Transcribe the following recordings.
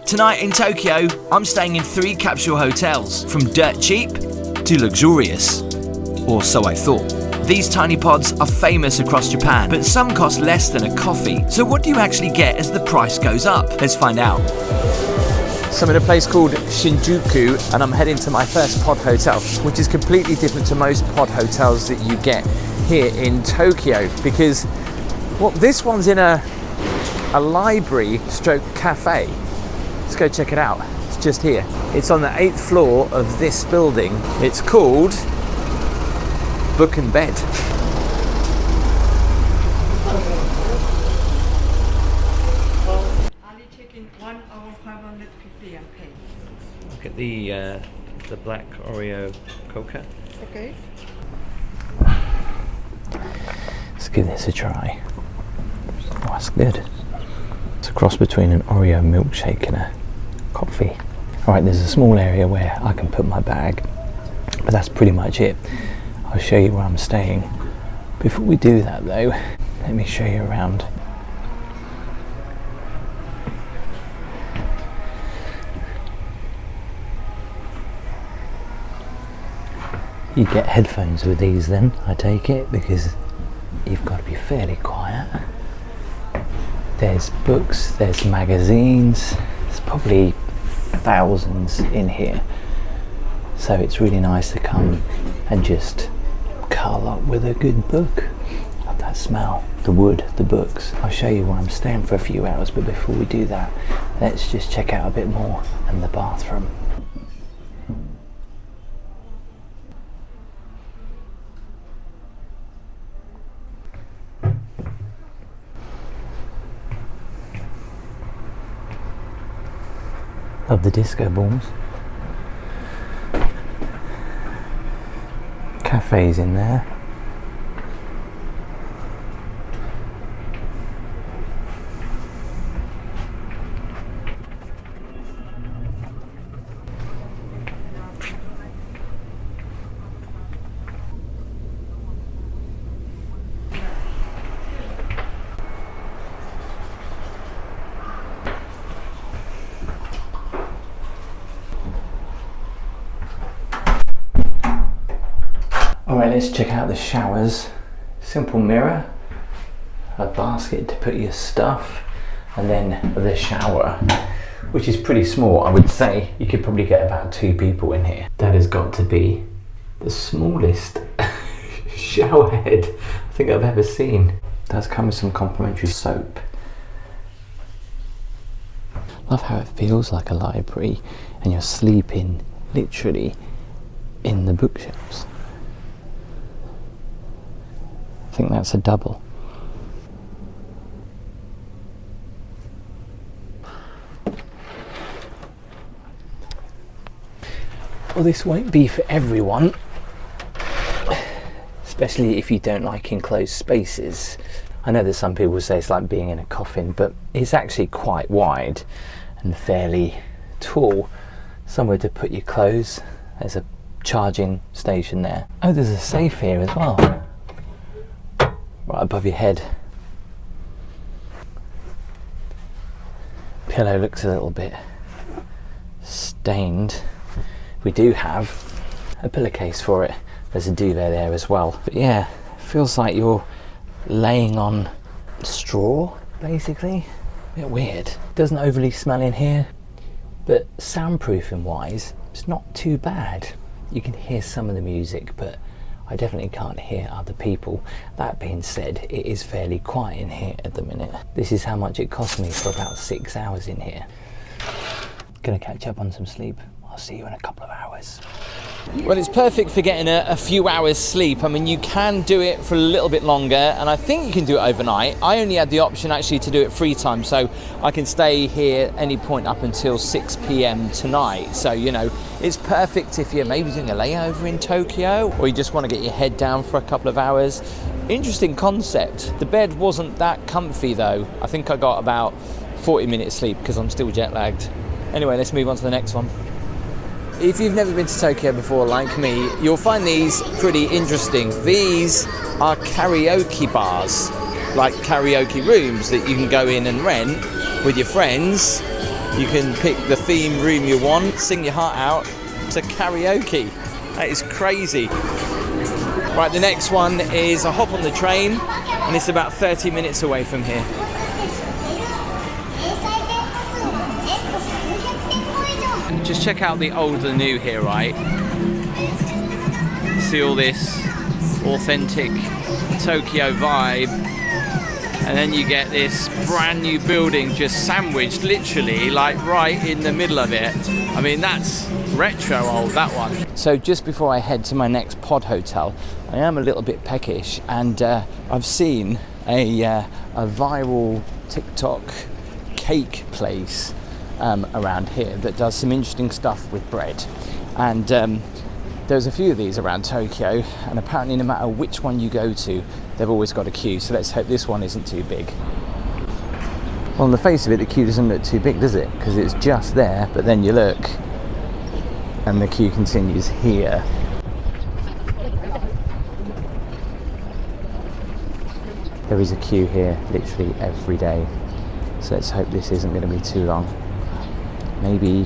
Tonight in Tokyo, I'm staying in 3 capsule hotels, from dirt cheap to luxurious. Or so I thought. These tiny pods are famous across Japan, but some cost less than a coffee. So what do you actually get as the price goes up? Let's find out. So I'm in a place called Shinjuku, and I'm heading to my first pod hotel, which is completely different to most pod hotels that you get here in Tokyo, because this one's in a library stroke cafe. Let's go check it out. It's just here. It's on the 8th floor of this building. It's called Book and Bed. Only check-in 1 hour 550 and pay. Look at the black Oreo Coca. Okay. Let's give this a try. Oh, that's good. It's a cross between an Oreo milkshake and a coffee. Alright, there's a small area where I can put my bag, but that's pretty much it. I'll show you where I'm staying. Before we do that though, let me show you around. You get headphones with these then, I take it, because you've got to be fairly quiet. There's books, there's magazines, there's probably thousands in here. So it's really nice to come and just curl up with a good book. Love that smell, the wood, the books. I'll show you where I'm staying for a few hours, but before we do that, let's just check out a bit more and the bathroom. Love the disco balls. Cafes in there. Alright, let's check out the showers. Simple mirror, a basket to put your stuff, and then the shower, which is pretty small. I would say you could probably get about 2 people in here. That has got to be the smallest shower head I think I've ever seen. It does come with some complimentary soap. Love how it feels like a library and you're sleeping literally in the bookshelves. I think that's a double. Well, this won't be for everyone, especially if you don't like enclosed spaces. I know that some people say it's like being in a coffin, but it's actually quite wide and fairly tall. Somewhere to put your clothes. There's a charging station there. Oh, there's a safe here as well. Right above your head. Pillow looks a little bit stained. We do have a pillowcase for it. There's a duvet there as well. But yeah, it feels like you're laying on straw, basically. A bit weird. Doesn't overly smell in here, but soundproofing wise, it's not too bad. You can hear some of the music, but I definitely can't hear other people. That being said, it is fairly quiet in here at the minute. This is how much it cost me for about 6 hours in here. Gonna catch up on some sleep. I'll see you in a couple of hours. Well, it's perfect for getting a few hours sleep. I mean, you can do it for a little bit longer, and I think you can do it overnight. I only had the option actually to do it free time, so I can stay here any point up until 6 p.m. tonight. So, you know, it's perfect if you're maybe doing a layover in Tokyo, or you just want to get your head down for a couple of hours. Interesting concept. The bed wasn't that comfy though. I think I got about 40 minutes sleep because I'm still jet lagged. Anyway, let's move on to the next one. If you've never been to Tokyo before, like me, you'll find these pretty interesting. These are karaoke bars, like karaoke rooms that you can go in and rent with your friends You can pick the theme room you want, sing your heart out to karaoke. That is crazy. Right, the next one is a hop on the train, and it's about 30 minutes away from here. Just check out the old and new here, right? See all this authentic Tokyo vibe, and then you get this brand new building just sandwiched literally like right in the middle of it. I mean, that's retro old, that one. So just before I head to my next pod hotel, I am a little bit peckish, and I've seen a viral TikTok cake place around here that does some interesting stuff with bread, and there's a few of these around Tokyo, and apparently no matter which one you go to, they've always got a queue, so let's hope this one isn't too big. Well, on the face of it, the queue doesn't look too big, does it? Because it's just there, but then you look and the queue continues here. There is a queue here literally every day, so let's hope this isn't going to be too long. Maybe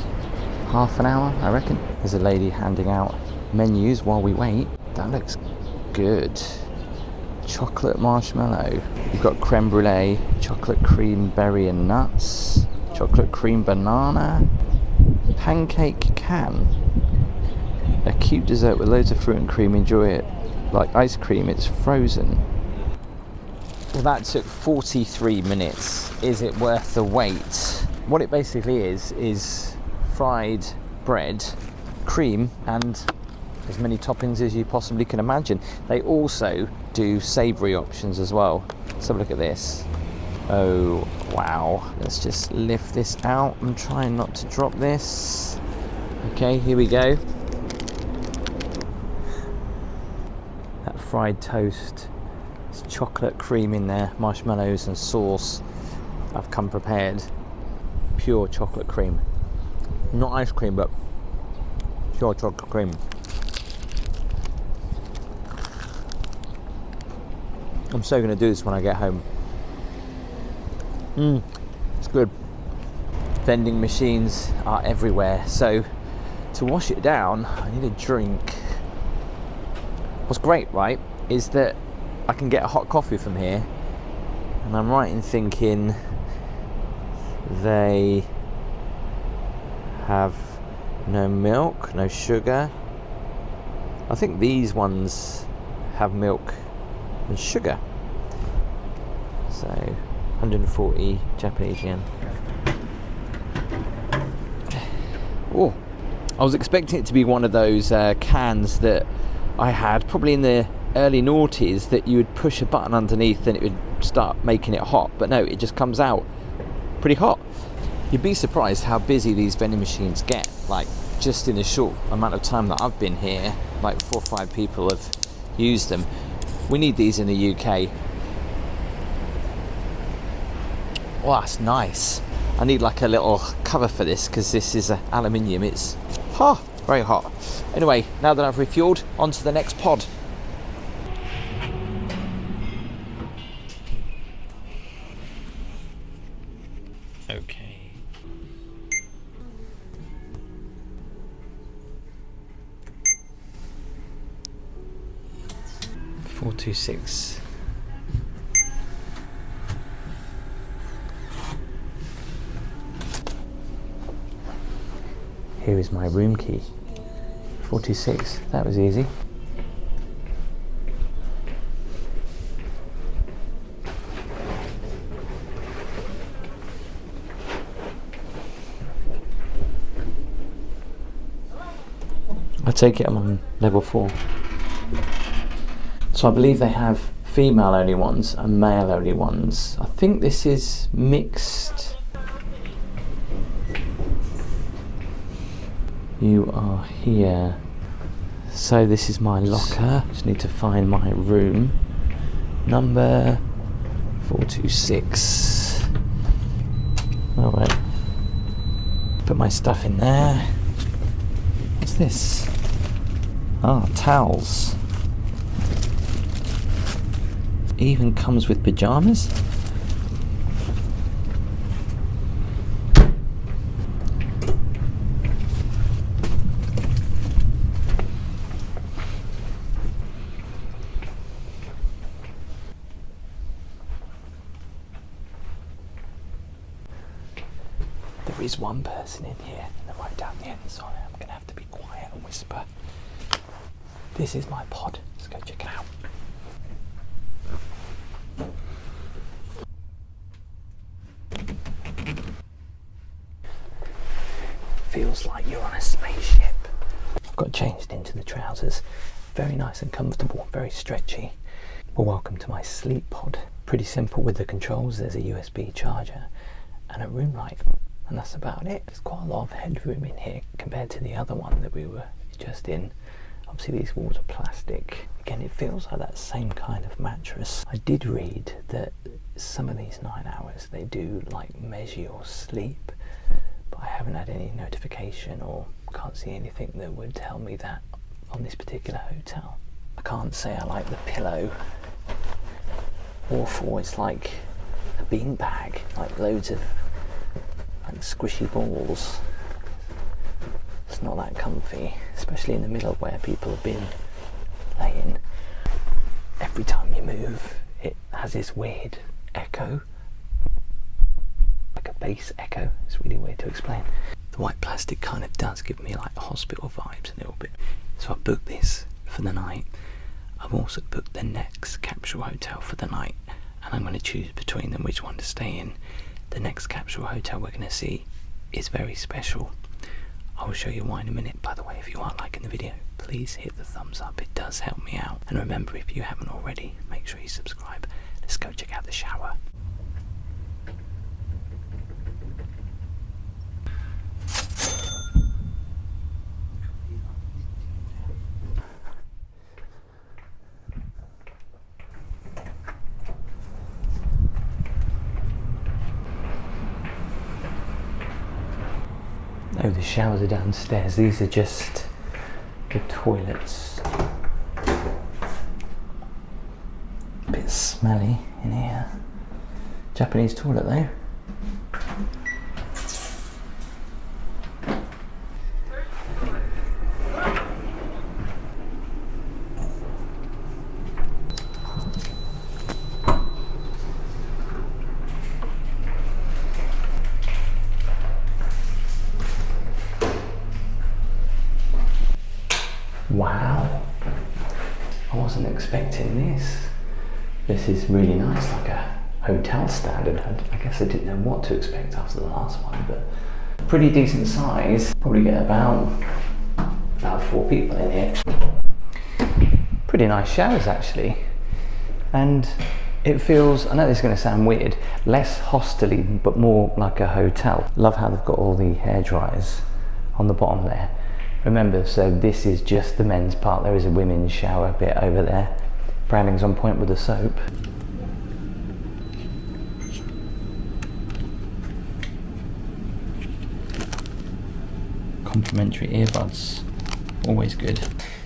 half an hour, I reckon. There's a lady handing out menus while we wait. That looks good. Chocolate marshmallow. You've got creme brulee, chocolate cream berry and nuts, chocolate cream banana, pancake can. A cute dessert with loads of fruit and cream. Enjoy it like ice cream, it's frozen. Well, that took 43 minutes. Is it worth the wait? What it basically is fried bread, cream, and as many toppings as you possibly can imagine. They also do savoury options as well. Let's have a look at this. Oh, wow. Let's just lift this out. I'm trying not to drop this. Okay, here we go. That fried toast. There's chocolate cream in there, marshmallows and sauce. I've come prepared. Pure chocolate cream. Not ice cream, but pure chocolate cream. I'm so going to do this when I get home. It's good. Vending machines are everywhere, so to wash it down, I need a drink. What's great, right, is that I can get a hot coffee from here, and I'm right in thinking they have no milk, no sugar. I think these ones have milk and sugar. So 140 Japanese yen. Oh, I was expecting it to be one of those cans that I had probably in the early noughties, that you would push a button underneath and it would start making it hot, but no, it just comes out pretty hot. You'd be surprised how busy these vending machines get. Like, just in a short amount of time that I've been here, like 4 or 5 people have used them. We need these in the UK. Oh, that's nice. I need like a little cover for this because this is aluminium. It's very hot. Anyway, now that I've refueled, on to the next pod. Okay. 426. Here is my room key. 46. That was easy. I take it I'm on level 4. So I believe they have female only ones and male only ones. I think this is mixed. You are here. So this is my locker. Just need to find my room. Number 426. Alright. Put my stuff in there. What's this? Ah, towels. Even comes with pajamas. is one person in here, and they're right down the end, so I'm going to have to be quiet and whisper. This is my pod. Let's go check it out. Feels like you're on a spaceship. I've got changed into the trousers. Very nice and comfortable, very stretchy. Well, welcome to my sleep pod. Pretty simple with the controls. There's a USB charger and a room light, and that's about it. There's quite a lot of headroom in here compared to the other one that we were just in. Obviously these walls are plastic. Again, it feels like that same kind of mattress. I did read that some of these 9 hours, they do like measure your sleep, but I haven't had any notification or can't see anything that would tell me that on this particular hotel. I can't say I like the pillow. Awful. It's like a bean bag, like loads of like squishy balls. It's not that comfy, especially in the middle where people have been laying. Every time you move, it has this weird echo, like a bass echo. It's really weird to explain. The white plastic kind of does give me like hospital vibes a little bit. So I booked this for the night. I've also booked the next Capsule hotel for the night, and I'm going to choose between them which one to stay in. The next Capsule hotel we're going to see is very special. I will show you why in a minute. By the way, if you are liking the video, please hit the thumbs up. It does help me out. And remember, if you haven't already, make sure you subscribe. Let's go check out the shower. Oh, the showers are downstairs. These are just the toilets. A bit smelly in here. Japanese toilet though. Wow, I wasn't expecting this. This is really nice, like a hotel standard. I guess I didn't know what to expect after the last one, but pretty decent size. Probably get about 4 people in here. Pretty nice showers actually. And it feels, I know this is going to sound weird, less hostel-y, but more like a hotel. Love how they've got all the hair dryers on the bottom there. Remember, so this is just the men's part. There is a women's shower bit over there. Branding's on point with the soap. Complimentary earbuds, always good.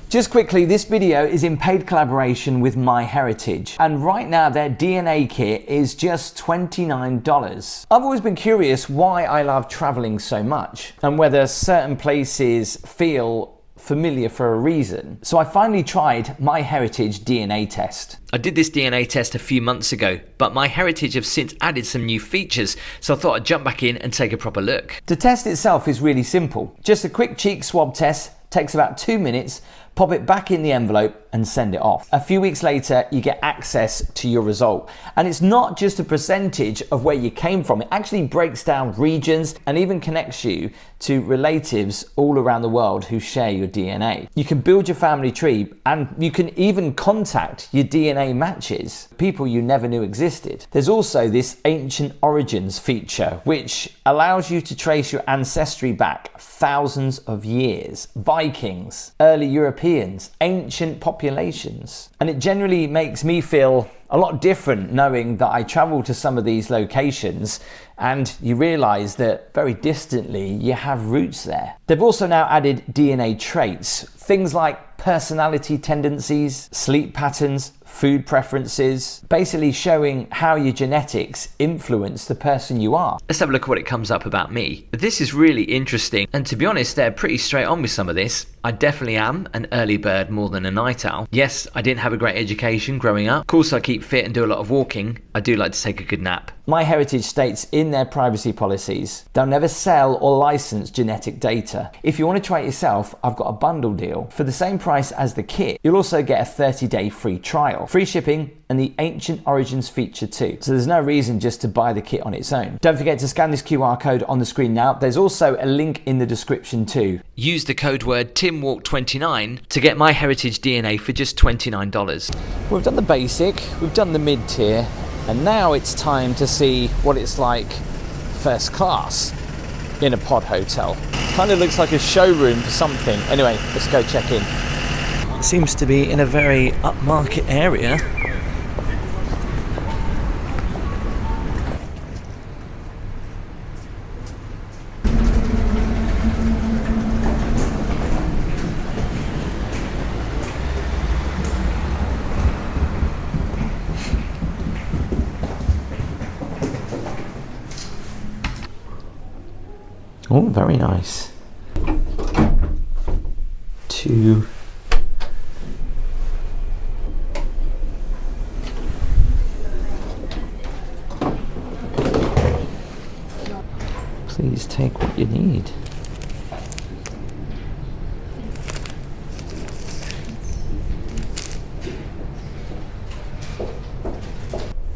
Just quickly, this video is in paid collaboration with MyHeritage, and right now their DNA kit is just $29. I've always been curious why I love traveling so much and whether certain places feel familiar for a reason. So I finally tried MyHeritage DNA test. I did this DNA test a few months ago, but MyHeritage have since added some new features, so I thought I'd jump back in and take a proper look. The test itself is really simple. Just a quick cheek swab test, takes about 2 minutes, pop it back in the envelope and send it off. A few weeks later, you get access to your result. And it's not just a percentage of where you came from, it actually breaks down regions and even connects you to relatives all around the world who share your DNA. You can build your family tree, and you can even contact your DNA matches, people you never knew existed. There's also this ancient origins feature, which allows you to trace your ancestry back thousands of years. Vikings, early Europeans, ancient populations. And it generally makes me feel a lot different knowing that I travel to some of these locations and you realize that very distantly you have roots there. They've also now added DNA traits, things like personality tendencies, sleep patterns, food preferences, basically showing how your genetics influence the person you are. Let's have a look at what it comes up about me. This is really interesting, and to be honest, they're pretty straight on with some of this. I definitely am an early bird more than a night owl. Yes, I didn't have a great education growing up. Of course, I keep fit and do a lot of walking. I do like to take a good nap. MyHeritage states in their privacy policies, they'll never sell or license genetic data. If you want to try it yourself, I've got a bundle deal. For the same price as the kit, you'll also get a 30-day free trial, free shipping, and the Ancient Origins feature too. So there's no reason just to buy the kit on its own. Don't forget to scan this QR code on the screen now. There's also a link in the description too. Use the code word TimWalk29 to get MyHeritage DNA for just $29. We've done the basic, we've done the mid-tier, and now it's time to see what it's like first class in a pod hotel. Kind of looks like a showroom for something. Anyway, let's go check in. Seems to be in a very upmarket area. Oh, very nice. Two. Please take what you need.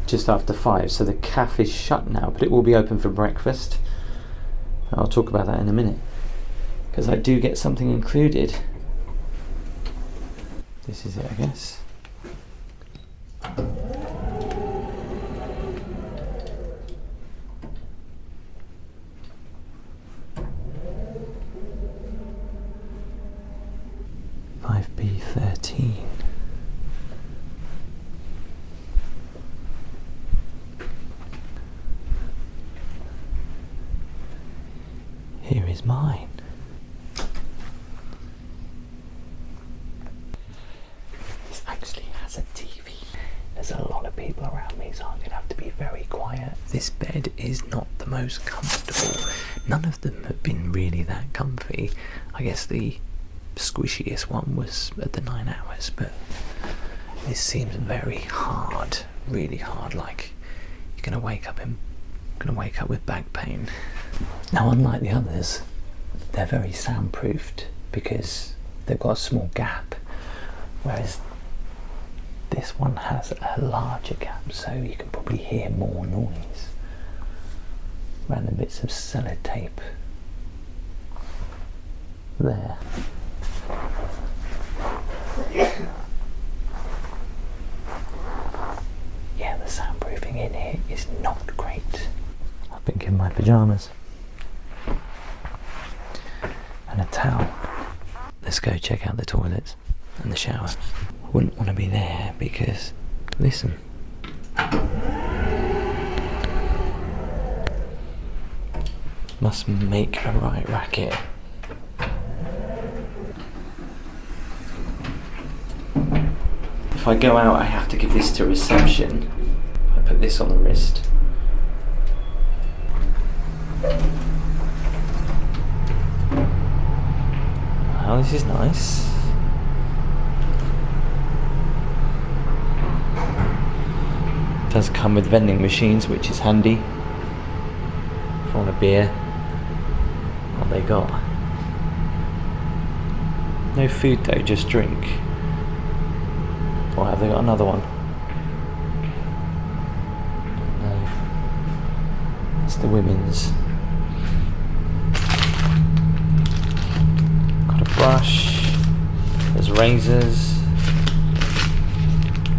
Just after 5, so the cafe is shut now, but it will be open for breakfast. I'll talk about that in a minute, because I do get something included. This is it, I guess. B13. Here is mine. This actually has a TV. There's a lot of people around me, so I'm going to have to be very quiet. This bed is not the most comfortable. None of them have been really that comfy. I guess the squishiest one was at the 9 hours, but this seems very hard, really hard, like you're going to wake up with back pain. Now, unlike the others, they're very soundproofed because they've got a small gap, whereas this one has a larger gap, so you can probably hear more noise. Random bits of sellotape there. Yeah, the soundproofing in here is not great. I've been given my pyjamas and a towel. Let's go check out the toilets and the shower. I wouldn't want to be there because, listen. Must make a right racket. If I go out, I have to give this to reception. I put this on the wrist. Oh, this is nice. It does come with vending machines, which is handy. If I want a beer, what they got? No food though, just drink. Or have they got another one? No. It's the women's. Got a brush. There's razors.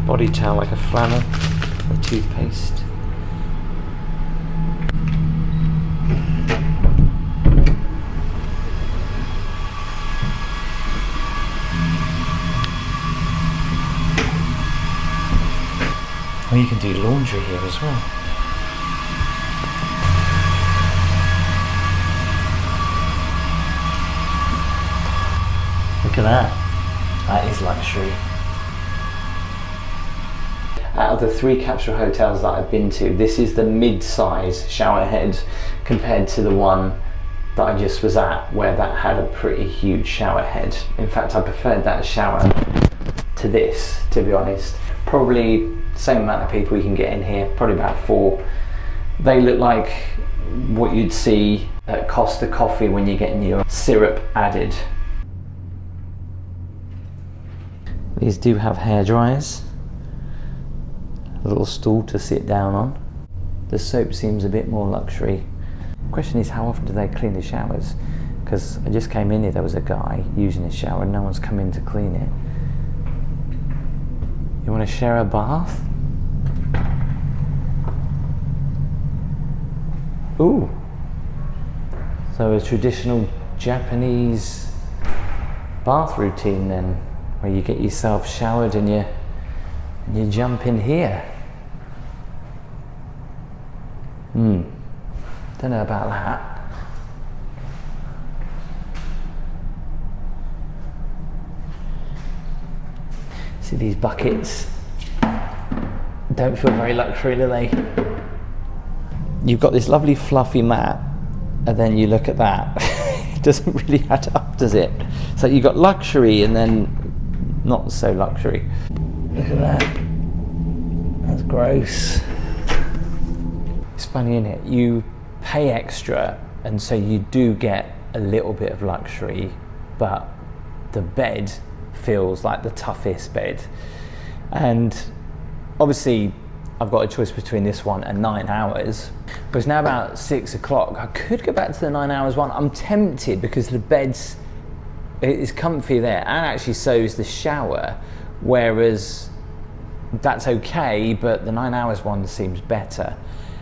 Body towel like a flannel. A toothpaste. Oh, you can do laundry here as well. Look at that. That is luxury. Out of the 3 capsule hotels that I've been to, this is the mid-size shower head compared to the one that I just was at, where that had a pretty huge shower head. In fact, I preferred that shower to this, to be honest. Probably the same amount of people you can get in here, probably about 4. They look like what you'd see at Costa Coffee when you're getting your syrup added. These do have hair dryers, a little stool to sit down on. The soap seems a bit more luxury. The question is, how often do they clean the showers? Because I just came in here, there was a guy using his shower and no one's come in to clean it. You want to share a bath? Ooh. So a traditional Japanese bath routine then, where you get yourself showered and you jump in here. Don't know about that. See these buckets? Don't feel very luxury, do they? You've got this lovely fluffy mat, and then you look at that. It doesn't really add up, does it? So you've got luxury and then not so luxury. Look at that. That's gross. It's funny, isn't it? You pay extra, and so you do get a little bit of luxury, but the bed feels like the toughest bed. And obviously I've got a choice between this one and 9 hours, but it's now about 6 o'clock. I could go back to the 9 hours one. I'm tempted because the bed's it's comfy there, and actually so is the shower, whereas that's okay, but the 9 hours one seems better.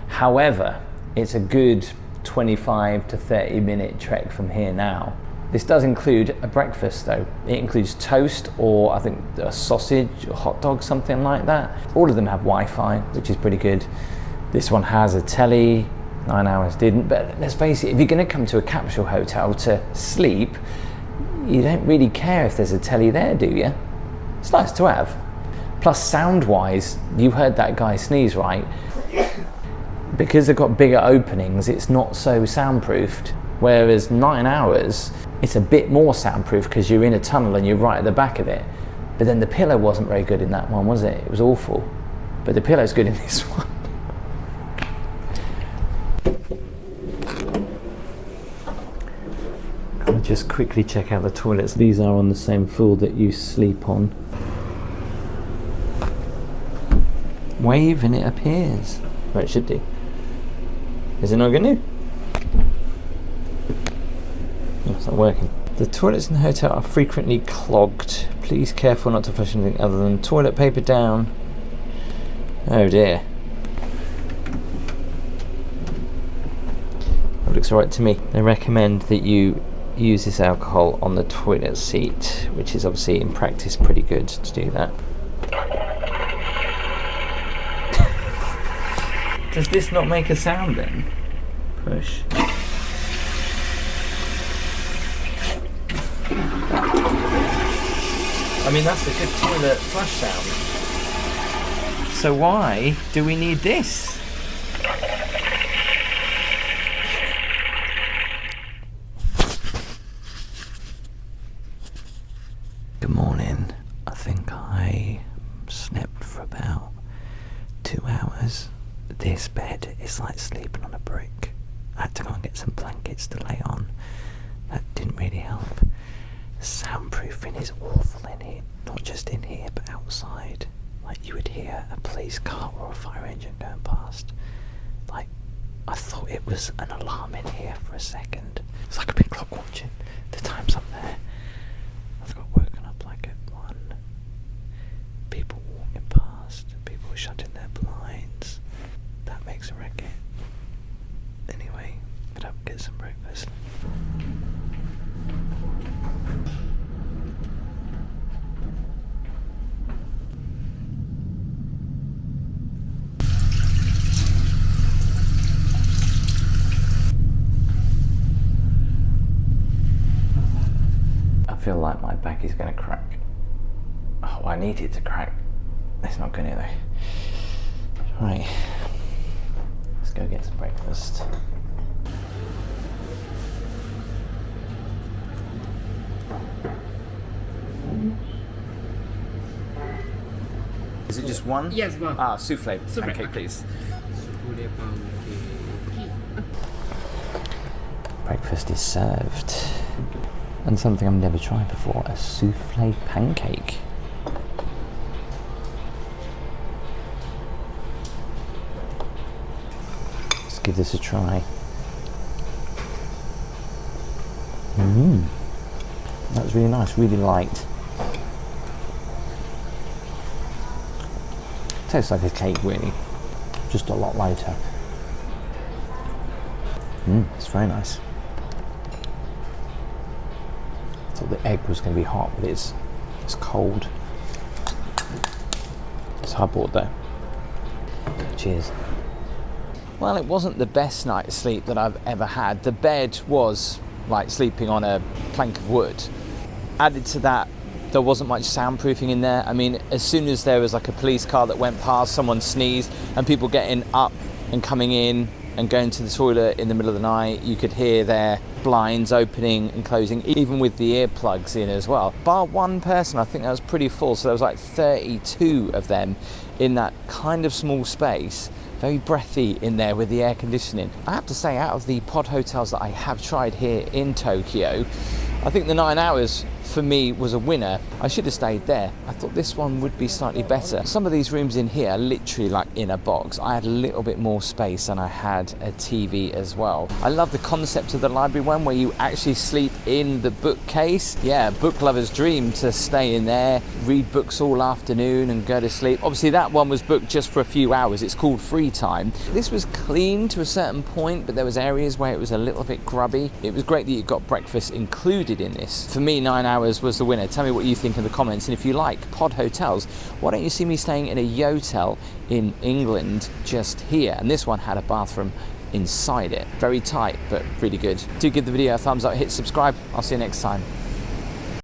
However, it's a good 25 to 30 minute trek from here now. This does include a breakfast though. It includes toast, or I think a sausage or hot dog, something like that. All of them have Wi-Fi, which is pretty good. This one has a telly, 9 hours didn't, but let's face it, if you're gonna come to a capsule hotel to sleep, you don't really care if there's a telly there, do you? It's nice to have. Plus sound-wise, you heard that guy sneeze, right? Because they've got bigger openings, it's not so soundproofed. Whereas 9 hours, it's a bit more soundproof because you're in a tunnel and you're right at the back of it. But then the pillow wasn't very good in that one, was it? It was awful. But the pillow's good in this one. I'll just quickly check out the toilets. These are on the same floor that you sleep on. Wave and it appears. Well, it should do. Is it not going to? No, it's not working. The toilets in the hotel are frequently clogged. Please careful not to flush anything other than toilet paper down. Oh dear. That looks alright to me. They recommend that you use this alcohol on the toilet seat, which is obviously in practice pretty good to do that. Does this not make a sound then? Push. I mean, that's a good toilet flush sound. So why do we need this? Good morning. I think I slept for about 2 hours. This bed is like sleeping on a brick. I had to go and get some blankets to lay on. That didn't really help. Soundproofing is awful in here. Not just in here, but outside. Like you would hear a police car or a fire engine going past. Like, I thought it was an alarm in here for a second. It's like a big clock watching. The time's up there. I've got woken up like at 1. People walking past. People shutting their blinds. That makes a racket. Anyway, get up and get some breakfast. I feel like my back is going to crack. Oh, I need it to crack. It's not going to though. Right, let's go get some breakfast. Is it just one? Yes, one. Ah, souffle. Souffle, Pancake, okay. please. Breakfast is served. And something I've never tried before, a souffle pancake. Let's give this a try. That was really nice, really light. Tastes like a cake really, just a lot lighter. It's very nice. I thought the egg was going to be hot, but it's cold. It's hardboard though. Cheers. Well, it wasn't the best night's sleep that I've ever had. The bed was like sleeping on a plank of wood. Added to that, there wasn't much soundproofing in there. I mean, as soon as there was like a police car that went past, someone sneezed, and people getting up and coming in and going to the toilet in the middle of the night, you could hear their blinds opening and closing, even with the earplugs in as well. Bar one person, I think that was pretty full, so there was like 32 of them in that kind of small space. Very breathy in there with the air conditioning. I have to say, out of the pod hotels that I have tried here in Tokyo, I think the 9 hours for me was a winner. I should have stayed there. I thought this one would be slightly better. Some of these rooms in here are literally like in a box. I had a little bit more space and I had a TV as well. I love the concept of the library one where you actually sleep in the bookcase. Yeah, book lover's dream to stay in there, read books all afternoon and go to sleep. Obviously that one was booked just for a few hours. It's called free time. This was clean to a certain point, but there was areas where it was a little bit grubby. It was great that you got breakfast included in this. For me, 9 hours was the winner. Tell me what you think in the comments, and if you like pod hotels, why don't you see me staying in a yotel in England just here? And this one had a bathroom inside it. Very tight, but really good. Do give the video a thumbs up, hit subscribe. I'll see you next time.